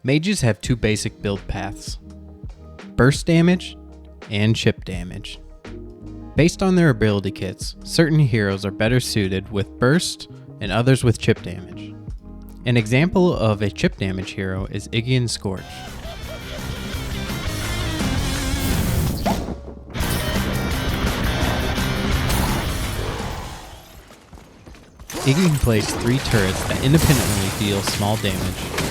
Mages have two basic build paths: burst damage and chip damage. Based on their ability kits, certain heroes are better suited with burst and others with chip damage. An example of a chip damage hero is Iggy Scorch. Iggy can place 3 turrets that independently deal small damage.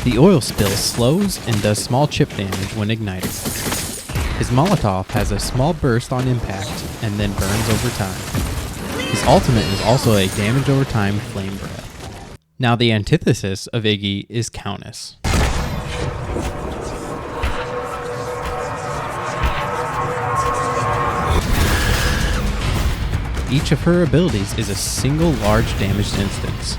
The oil spill slows and does small chip damage when ignited. His Molotov has a small burst on impact and then burns over time. His ultimate is also a damage over time flame breath. Now the antithesis of Iggy is Countess. Each of her abilities is a single large damaged instance.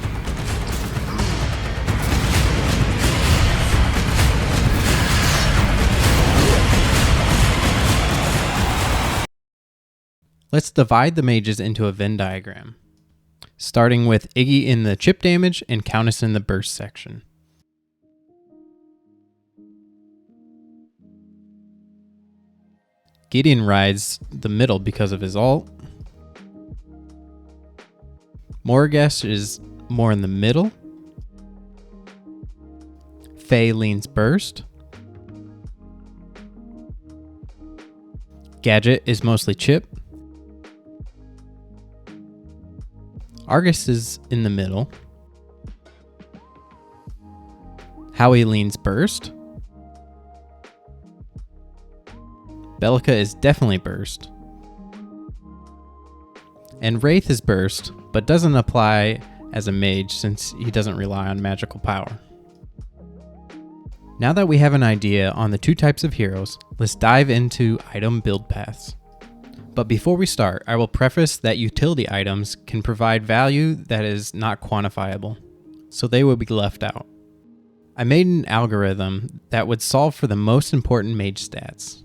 Let's divide the mages into a Venn diagram, starting with Iggy in the chip damage and Countess in the burst section. Gideon rides the middle because of his ult. Morghast is more in the middle. Faye leans burst. Gadget is mostly chip. Argus is in the middle. Howie leans burst. Belica is definitely burst. And Wraith is burst, but doesn't apply as a mage since he doesn't rely on magical power. Now that we have an idea on the two types of heroes, let's dive into item build paths. But before we start, I will preface that utility items can provide value that is not quantifiable, so they will be left out. I made an algorithm that would solve for the most important mage stats.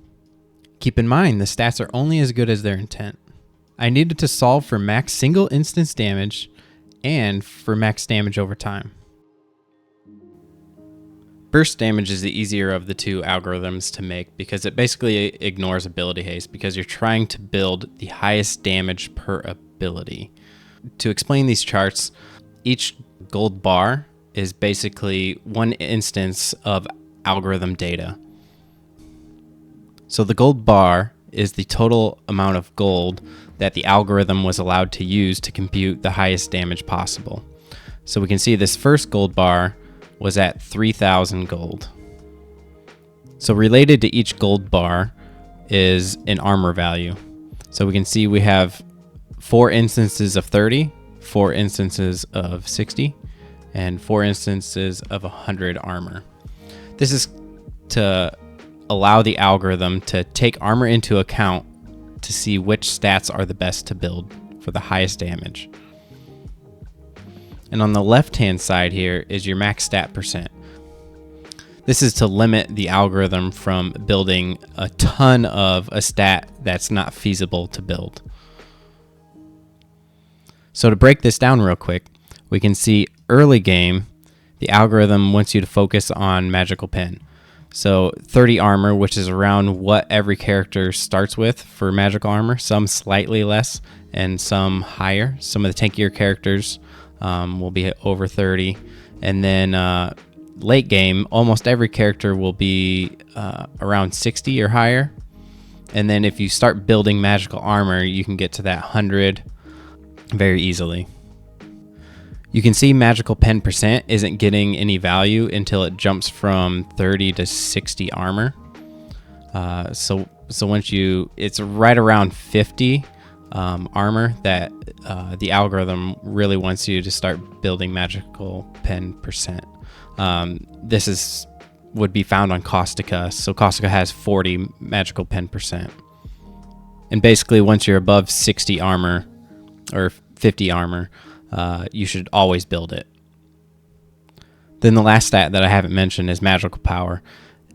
Keep in mind, the stats are only as good as their intent. I needed to solve for max single instance damage and for max damage over time. Burst damage is the easier of the two algorithms to make because it basically ignores ability haste because you're trying to build the highest damage per ability. To explain these charts, each gold bar is basically one instance of algorithm data. So the gold bar is the total amount of gold that the algorithm was allowed to use to compute the highest damage possible. So we can see this first gold bar was at 3,000 gold. So related to each gold bar is an armor value. So we can see we have 4 instances of 30, 4 instances of 60, and 4 instances of 100 armor. This is to allow the algorithm to take armor into account to see which stats are the best to build for the highest damage. And on the left-hand side here is your max stat percent. This is to limit the algorithm from building a ton of a stat that's not feasible to build. So to break this down real quick, we can see early game, the algorithm wants you to focus on magical pen. So 30 armor, which is around what every character starts with for magical armor, some slightly less and some higher. Some of the tankier characters will be over 30. And then late game, almost every character will be around 60 or higher. And then if you start building magical armor, you can get to that 100 very easily. You can see magical pen percent isn't getting any value until it jumps from 30 to 60 armor. So once it's right around 50 armor that the algorithm really wants you to start building magical pen percent. This would be found on Caustica. So Caustica has 40 magical pen percent. And basically once you're above 60 armor or 50 armor, you should always build it. Then the last stat that I haven't mentioned is magical power.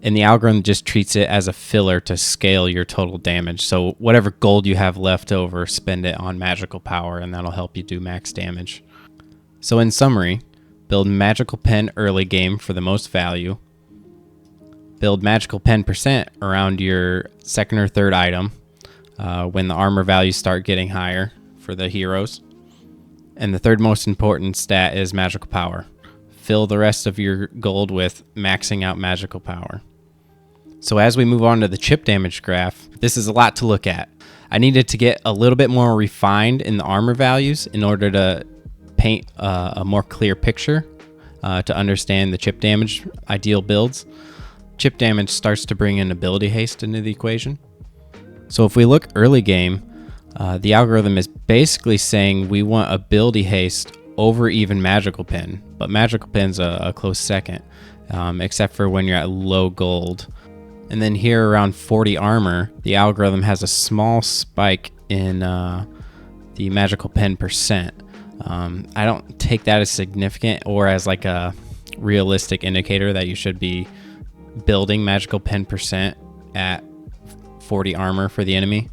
And the algorithm just treats it as a filler to scale your total damage. So whatever gold you have left over, spend it on magical power, and that'll help you do max damage. So in summary, Build magical pen early game for the most value. Build magical pen percent around your second or third item when the armor values start getting higher for the heroes. And the third most important stat is magical power. Fill the rest of your gold with maxing out magical power. So as we move on to the chip damage graph, this is a lot to look at. I needed to get a little bit more refined in the armor values in order to paint a more clear picture to understand the chip damage ideal builds. Chip damage starts to bring in ability haste into the equation. So if we look early game, the algorithm is basically saying we want ability haste over even magical pen, but magical pen's a close second, except for when you're at low gold. And then here around 40 armor, the algorithm has a small spike in the magical pen percent. I don't take that as significant or as like a realistic indicator that you should be building magical pen percent at 40 armor for the enemy.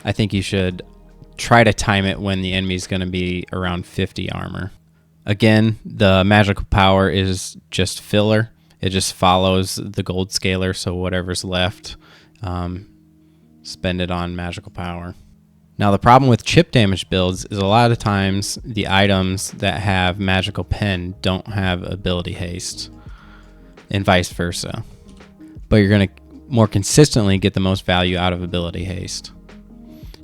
I think you should try to time it when the enemy is going to be around 50 armor. Again, the magical power is just filler. It just follows the gold scaler, so whatever's left, spend it on magical power. Now the problem with chip damage builds is a lot of times the items that have magical pen don't have ability haste, and vice versa. But you're going to more consistently get the most value out of ability haste.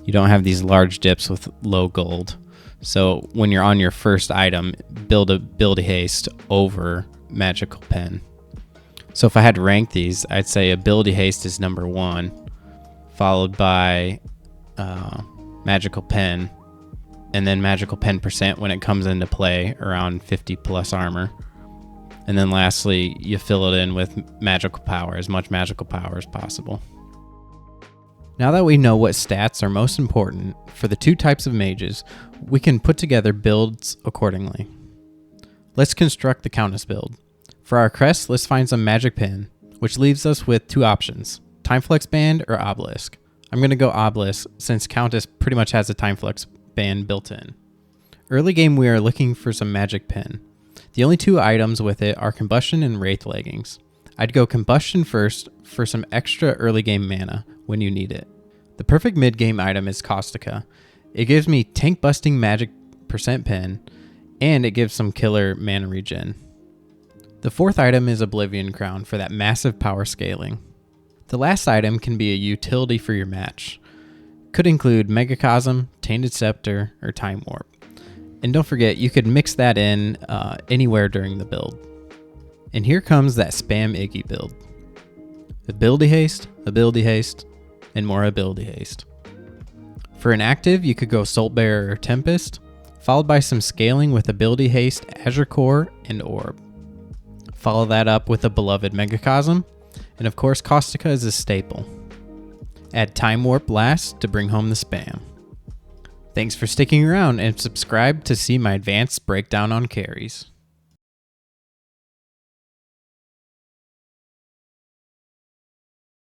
You don't have these large dips with low gold. So when you're on your first item, build ability haste over magical pen. So if I had to rank these, I'd say ability haste is number 1, followed by magical pen, and then magical pen percent when it comes into play around 50 plus armor. And then lastly, you fill it in with magical power, as much magical power as possible. Now that we know what stats are most important for the two types of mages, we can put together builds accordingly. Let's construct the Countess build. For our crest, let's find some magic pen, which leaves us with two options, Time Flex Band or Obelisk. I'm going to go Obelisk since Countess pretty much has a Time Flex Band built in. Early game we are looking for some magic pen. The only two items with it are Combustion and Wraith Leggings. I'd go Combustion first for some extra early game mana when you need it. The perfect mid game item is Caustica. It gives me tank busting magic percent pen, and it gives some killer mana regen. The fourth item is Oblivion Crown for that massive power scaling. The last item can be a utility for your match. Could include Megacosm, Tainted Scepter, or Time Warp. And don't forget, you could mix that in anywhere during the build. And here comes that spam Iggy build. Ability haste, and more ability haste. For an active, you could go Saltbearer or Tempest, followed by some scaling with ability haste, Azure Core, and Orb. Follow that up with a beloved Megacosm, and of course Caustica is a staple. Add Time Warp last to bring home the spam. Thanks for sticking around and subscribe to see my advanced breakdown on carries.